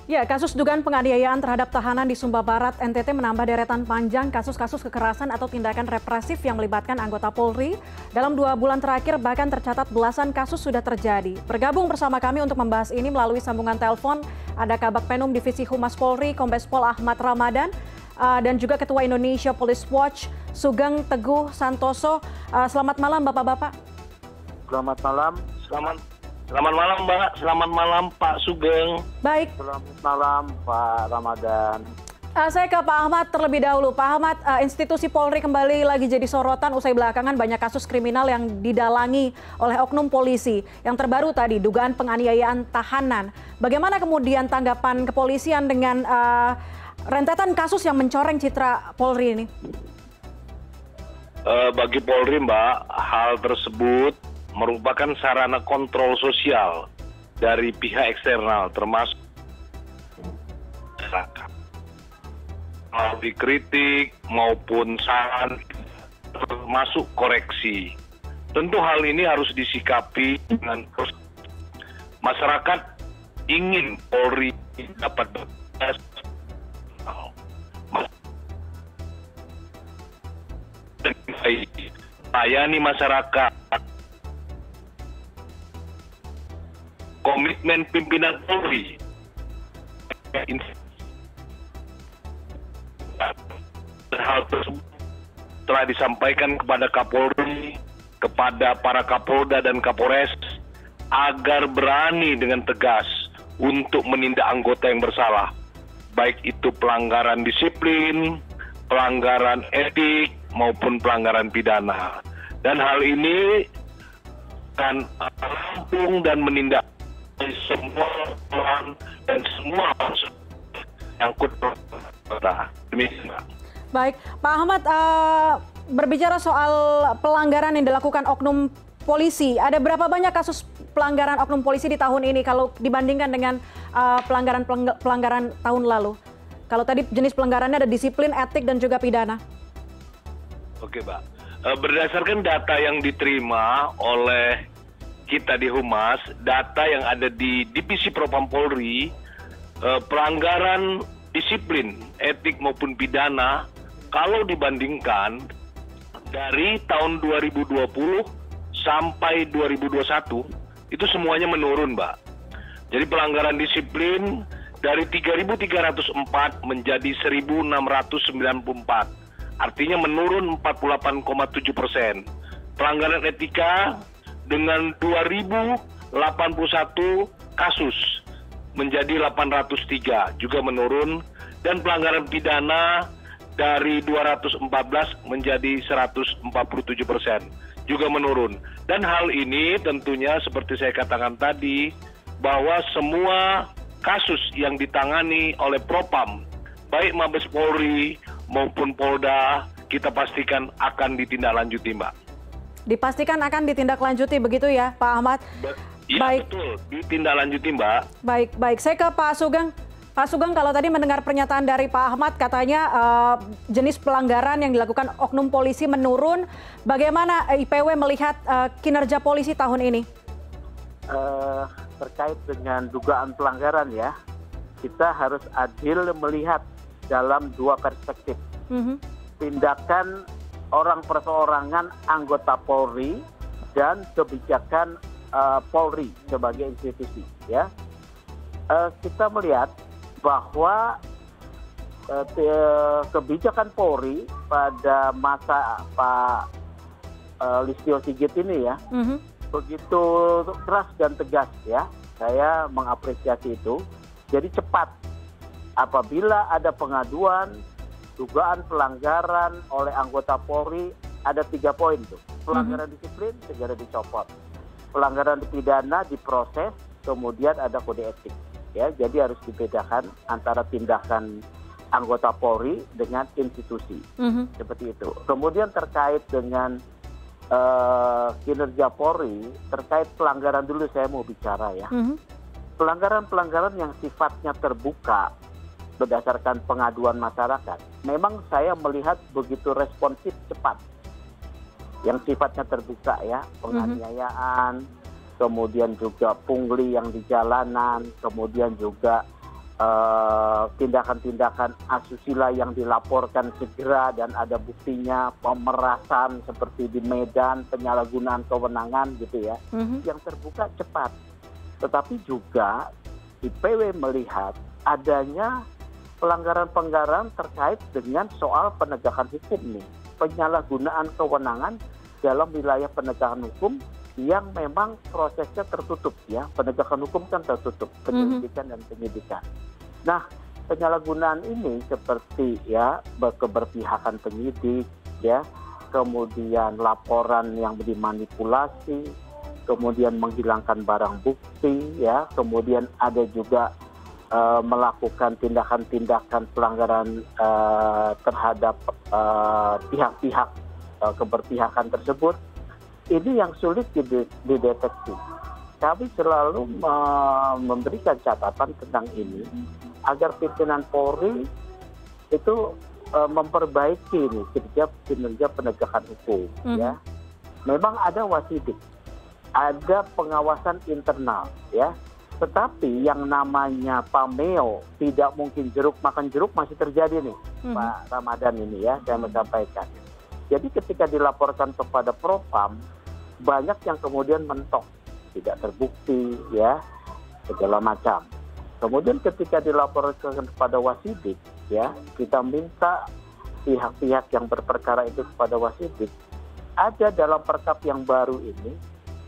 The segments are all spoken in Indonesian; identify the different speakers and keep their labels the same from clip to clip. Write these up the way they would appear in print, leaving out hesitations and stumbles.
Speaker 1: Ya, kasus dugaan penganiayaan terhadap tahanan di Sumba Barat, NTT menambah deretan panjang kasus-kasus kekerasan atau tindakan represif yang melibatkan anggota Polri. Dalam 2 bulan terakhir bahkan tercatat belasan kasus sudah terjadi. Bergabung bersama kami untuk membahas ini melalui sambungan telepon ada Kabag Penum Divisi Humas Polri, Kombes Pol Ahmad Ramadan, dan juga Ketua Indonesia Police Watch, Sugeng Teguh Santoso. Selamat malam Bapak-Bapak.
Speaker 2: Selamat malam.
Speaker 3: Selamat malam Mbak, selamat malam Pak Sugeng.
Speaker 1: Baik.
Speaker 2: Selamat malam Pak Ramadan.
Speaker 1: Saya ke Pak Ahmad terlebih dahulu. Pak Ahmad, institusi Polri kembali lagi jadi sorotan usai belakangan banyak kasus kriminal yang didalangi oleh oknum polisi. Yang terbaru tadi, dugaan penganiayaan tahanan. Bagaimana kemudian tanggapan kepolisian dengan rentetan kasus yang mencoreng citra Polri ini?
Speaker 3: Bagi Polri Mbak, hal tersebut merupakan sarana kontrol sosial dari pihak eksternal termasuk masyarakat. Mau dikritik maupun saran termasuk koreksi. Tentu hal ini harus disikapi dengan masyarakat ingin Polri dapat bekerja layani masyarakat. Komitmen pimpinan Polri hal tersebut telah disampaikan kepada Kapolri, kepada para Kapolda dan Kapolres agar berani dengan tegas untuk menindak anggota yang bersalah, baik itu pelanggaran disiplin, pelanggaran etik maupun pelanggaran pidana. Dan hal ini akan rampung dan menindak semua pelan dan semua yang kota. Demikian.
Speaker 1: Baik, Pak Ahmad, berbicara soal pelanggaran yang dilakukan oknum polisi, ada berapa banyak kasus pelanggaran oknum polisi di tahun ini kalau dibandingkan dengan pelanggaran tahun lalu? Kalau tadi jenis pelanggarannya ada disiplin, etik, dan juga pidana.
Speaker 3: Oke, Mbak. Berdasarkan data yang diterima oleh kita di Humas, data yang ada di Divisi Propam Polri, pelanggaran disiplin, etik maupun pidana, kalau dibandingkan dari tahun 2020 sampai 2021, itu semuanya menurun, Mbak. Jadi pelanggaran disiplin dari 3.304 menjadi 1.694, artinya menurun 48,7%. Pelanggaran etika dengan 2.081 kasus menjadi 803, juga menurun, dan pelanggaran pidana dari 214 menjadi 147%, juga menurun. Dan hal ini tentunya seperti saya katakan tadi, bahwa semua kasus yang ditangani oleh Propam, baik Mabes Polri maupun Polda, kita pastikan akan ditindaklanjuti, Mbak.
Speaker 1: Dipastikan akan ditindaklanjuti begitu ya, Pak Ahmad?
Speaker 3: Iya, baik. Betul, ditindaklanjuti, Mbak.
Speaker 1: Baik. Saya ke Pak Sugeng. Pak Sugeng, kalau tadi mendengar pernyataan dari Pak Ahmad, katanya jenis pelanggaran yang dilakukan oknum polisi menurun. Bagaimana IPW melihat kinerja polisi tahun ini?
Speaker 2: Terkait dengan dugaan pelanggaran ya, kita harus adil melihat dalam 2 perspektif. Tindakan orang perseorangan anggota Polri dan kebijakan Polri sebagai institusi. Ya, kita melihat bahwa kebijakan Polri pada masa Pak Listio Sigit ini ya, begitu keras dan tegas ya. Saya mengapresiasi itu. Jadi cepat. Apabila ada pengaduan dugaan pelanggaran oleh anggota Polri, ada 3 poin tuh. Pelanggaran disiplin segera dicopot. Pelanggaran pidana diproses, kemudian ada kode etik. Ya, jadi harus dibedakan antara tindakan anggota Polri dengan institusi. Seperti itu. Kemudian terkait dengan kinerja Polri, terkait pelanggaran dulu saya mau bicara ya. Pelanggaran-pelanggaran yang sifatnya terbuka berdasarkan pengaduan masyarakat, memang saya melihat begitu responsif cepat. Yang sifatnya terbuka ya, penganiayaan, kemudian juga pungli yang di jalanan, kemudian juga tindakan-tindakan asusila yang dilaporkan segera dan ada buktinya, pemerasan seperti di Medan, penyalahgunaan kewenangan gitu ya, yang terbuka cepat. Tetapi juga IPW melihat adanya pelanggaran-pelanggaran terkait dengan soal penegakan hukum nih, penyalahgunaan kewenangan dalam wilayah penegakan hukum yang memang prosesnya tertutup ya, penegakan hukum kan tertutup, penyelidikan dan penyidikan. Nah, penyalahgunaan ini seperti ya keberpihakan penyidik ya, kemudian laporan yang dimanipulasi, kemudian menghilangkan barang bukti ya, kemudian ada juga melakukan tindakan-tindakan pelanggaran terhadap pihak-pihak keberpihakan tersebut. Ini yang sulit dideteksi. Kami selalu memberikan catatan tentang ini agar pimpinan Polri itu memperbaiki nih kinerja penegakan hukum ya. Memang ada wasidik, ada pengawasan internal ya. Tetapi yang namanya pameo, tidak mungkin jeruk makan jeruk, masih terjadi nih Pak Ramadan ini ya, saya menyampaikan. Jadi ketika dilaporkan kepada Propam, banyak yang kemudian mentok, tidak terbukti ya, segala macam. Kemudian ketika dilaporkan kepada wasidik ya, kita minta pihak-pihak yang berperkara itu kepada wasidik, ada dalam perkap yang baru ini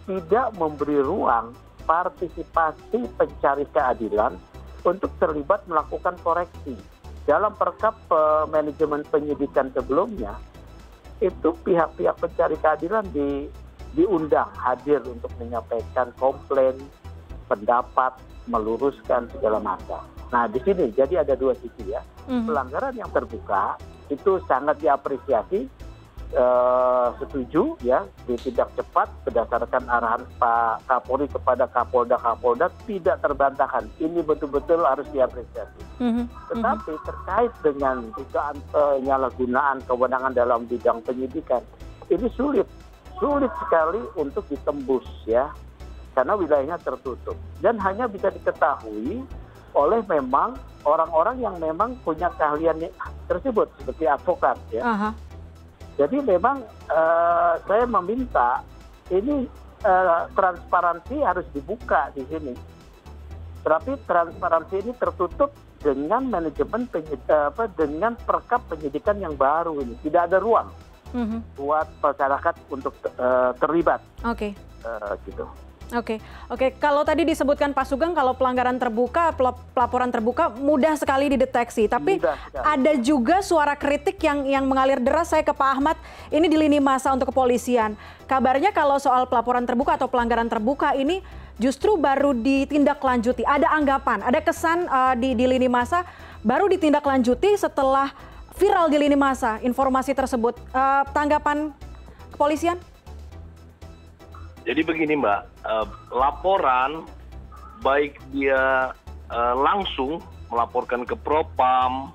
Speaker 2: tidak memberi ruang partisipasi pencari keadilan untuk terlibat melakukan koreksi. Dalam perkap manajemen penyidikan sebelumnya, itu pihak-pihak pencari keadilan diundang hadir untuk menyampaikan komplain, pendapat, meluruskan segala macam. Nah di sini jadi ada dua sisi ya. Pelanggaran yang terbuka itu sangat diapresiasi, setuju ya, ditindak cepat berdasarkan arahan Pak Kapolri kepada Kapolda tidak terbantahkan. Ini betul-betul harus diapresiasi. Tetapi terkait dengan dugaan penyalahgunaan kewenangan dalam bidang penyidikan, ini sulit sekali untuk ditembus ya, karena wilayahnya tertutup dan hanya bisa diketahui oleh memang orang-orang yang memang punya keahlian tersebut seperti advokat ya. Jadi memang saya meminta ini transparansi harus dibuka di sini. Tapi transparansi ini tertutup dengan manajemen dengan perkap penyidikan yang baru ini. Tidak ada ruang buat masyarakat untuk terlibat. Gitu.
Speaker 1: Oke. Kalau tadi disebutkan Pak Sugeng, kalau pelanggaran terbuka, pelaporan terbuka mudah sekali dideteksi. Tapi ada juga suara kritik yang mengalir deras. Saya ke Pak Ahmad, ini di lini masa untuk kepolisian. Kabarnya kalau soal pelaporan terbuka atau pelanggaran terbuka ini justru baru ditindaklanjuti. Ada anggapan, ada kesan di lini masa baru ditindaklanjuti setelah viral di lini masa informasi tersebut. Tanggapan kepolisian?
Speaker 3: Jadi begini Mbak, laporan baik dia langsung melaporkan ke Propam,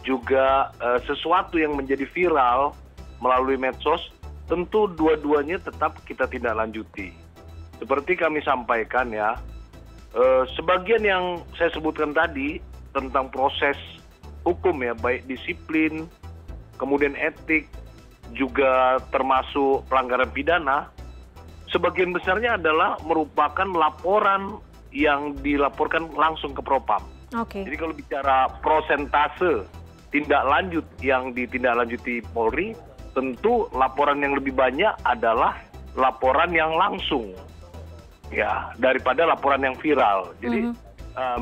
Speaker 3: juga sesuatu yang menjadi viral melalui medsos, tentu dua-duanya tetap kita tindak lanjuti. Seperti kami sampaikan ya, sebagian yang saya sebutkan tadi tentang proses hukum ya, baik disiplin, kemudian etik, juga termasuk pelanggaran pidana, sebagian besarnya adalah merupakan laporan yang dilaporkan langsung ke Propam. Jadi kalau bicara prosentase tindak lanjut yang ditindaklanjuti Polri, tentu laporan yang lebih banyak adalah laporan yang langsung ya, daripada laporan yang viral. Jadi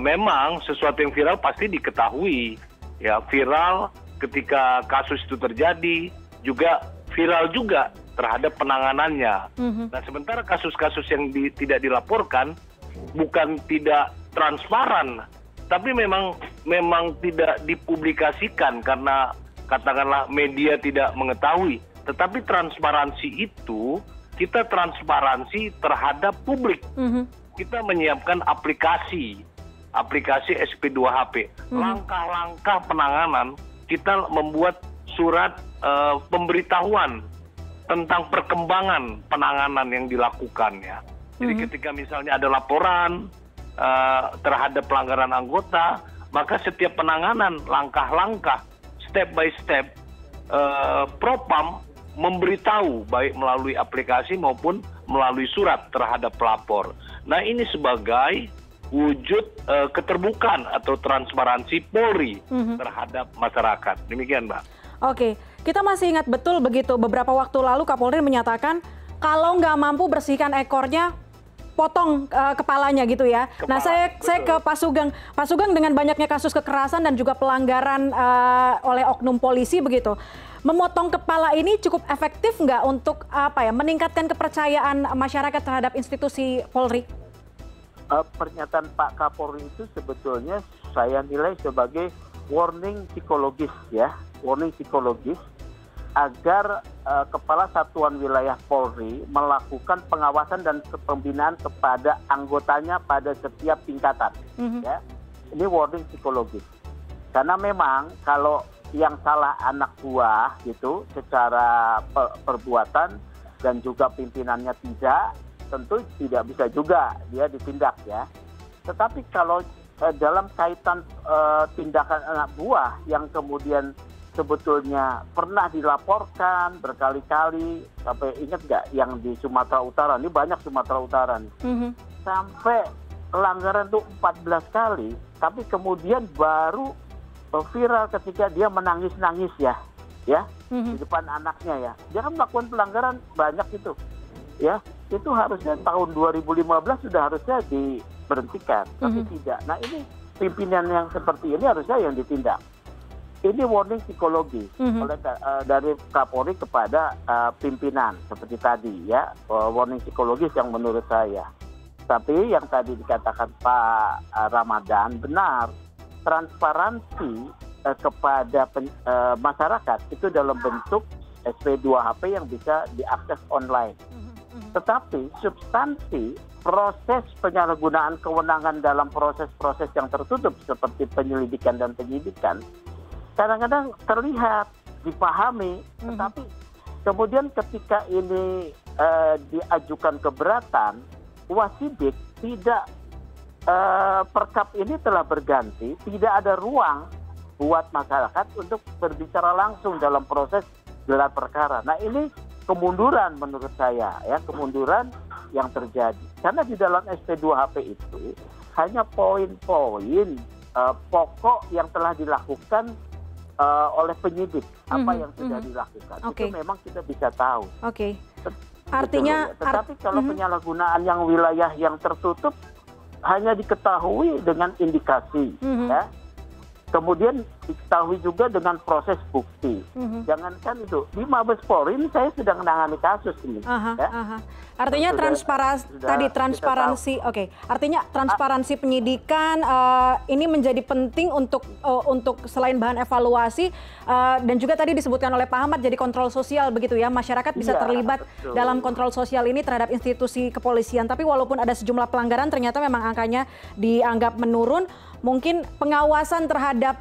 Speaker 3: memang sesuatu yang viral pasti diketahui ya, viral ketika kasus itu terjadi, juga viral juga terhadap penanganannya. Nah sementara kasus-kasus yang tidak dilaporkan bukan tidak transparan, tapi memang tidak dipublikasikan karena katakanlah media tidak mengetahui. Tetapi transparansi itu, kita transparansi terhadap publik. Kita menyiapkan aplikasi SP2HP. Langkah-langkah penanganan, kita membuat surat pemberitahuan tentang perkembangan penanganan yang dilakukan ya. Jadi ketika misalnya ada laporan terhadap pelanggaran anggota maka setiap penanganan langkah-langkah step by step Propam memberitahu baik melalui aplikasi maupun melalui surat terhadap pelapor. Nah, ini sebagai wujud keterbukaan atau transparansi Polri terhadap masyarakat. Demikian, Mbak.
Speaker 1: Oke, kita masih ingat betul begitu beberapa waktu lalu Kapolri menyatakan kalau nggak mampu bersihkan ekornya, potong kepalanya gitu ya. Nah, saya ke Pak Sugeng. Pak Sugeng, dengan banyaknya kasus kekerasan dan juga pelanggaran oleh oknum polisi begitu, memotong kepala ini cukup efektif nggak untuk meningkatkan kepercayaan masyarakat terhadap institusi Polri?
Speaker 2: Pernyataan Pak Kapolri itu sebetulnya saya nilai sebagai warning psikologis ya, warning psikologis agar Kepala Satuan Wilayah Polri melakukan pengawasan dan pembinaan kepada anggotanya pada setiap tingkatan. Ya. Ini warning psikologis. Karena memang kalau yang salah anak buah gitu secara perbuatan dan juga pimpinannya tidak, tentu tidak bisa juga dia ditindak ya. Tetapi kalau dalam kaitan tindakan anak buah yang kemudian sebetulnya pernah dilaporkan berkali-kali, sampai ingat nggak yang di Sumatera Utara, ini banyak Sumatera Utara nih, sampai pelanggaran itu 14 kali, tapi kemudian baru viral ketika dia menangis-nangis ya, di depan anaknya ya, dia kan melakukan pelanggaran banyak itu, ya, itu harusnya tahun 2015 sudah harusnya diberhentikan, tapi tidak. Nah ini pimpinan yang seperti ini harusnya yang ditindak. Ini warning psikologi oleh dari Kapolri kepada pimpinan seperti tadi ya, warning psikologis yang menurut saya. Tapi yang tadi dikatakan Pak Ramadan benar, transparansi kepada masyarakat itu dalam bentuk SP2HP yang bisa diakses online. Tetapi substansi proses penyalahgunaan kewenangan dalam proses-proses yang tertutup seperti penyelidikan dan penyidikan kadang-kadang terlihat, dipahami, tetapi kemudian ketika ini diajukan keberatan, wasidik tidak, perkap ini telah berganti, tidak ada ruang buat masyarakat untuk berbicara langsung dalam proses gelar perkara. Nah ini kemunduran menurut saya, ya kemunduran yang terjadi. Karena di dalam SP2HP itu hanya poin-poin pokok yang telah dilakukan oleh penyidik, apa yang sudah dilakukan. Itu memang kita bisa tahu.
Speaker 1: Artinya,
Speaker 2: tetapi kalau penyalahgunaan yang wilayah yang tertutup hanya diketahui dengan indikasi, ya. Kemudian diketahui juga dengan proses bukti. Jangankan itu, di Mabes Polri ini saya sedang menangani kasus ini.
Speaker 1: Artinya transparansi, artinya transparansi penyidikan ini menjadi penting untuk selain bahan evaluasi dan juga tadi disebutkan oleh Pak Ahmad jadi kontrol sosial begitu ya, masyarakat bisa terlibat dalam kontrol sosial ini terhadap institusi kepolisian. Tapi walaupun ada sejumlah pelanggaran ternyata memang angkanya dianggap menurun. Mungkin pengawasan terhadap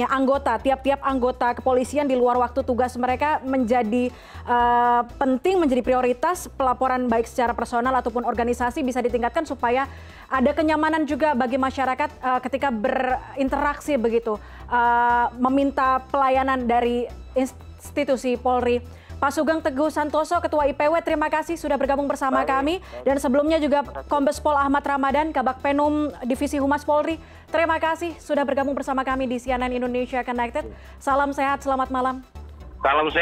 Speaker 1: anggota, tiap-tiap anggota kepolisian di luar waktu tugas mereka menjadi penting, menjadi prioritas. Pelaporan baik secara personal ataupun organisasi bisa ditingkatkan supaya ada kenyamanan juga bagi masyarakat ketika berinteraksi begitu, meminta pelayanan dari institusi Polri. Pak Sugeng Teguh Santoso, Ketua IPW, terima kasih sudah bergabung bersama kami. Dan sebelumnya juga Kombes Pol Ahmad Ramadan, Kabak Penum Divisi Humas Polri. Terima kasih sudah bergabung bersama kami di CNN Indonesia Connected. Salam sehat, selamat malam.
Speaker 3: Salam sehat.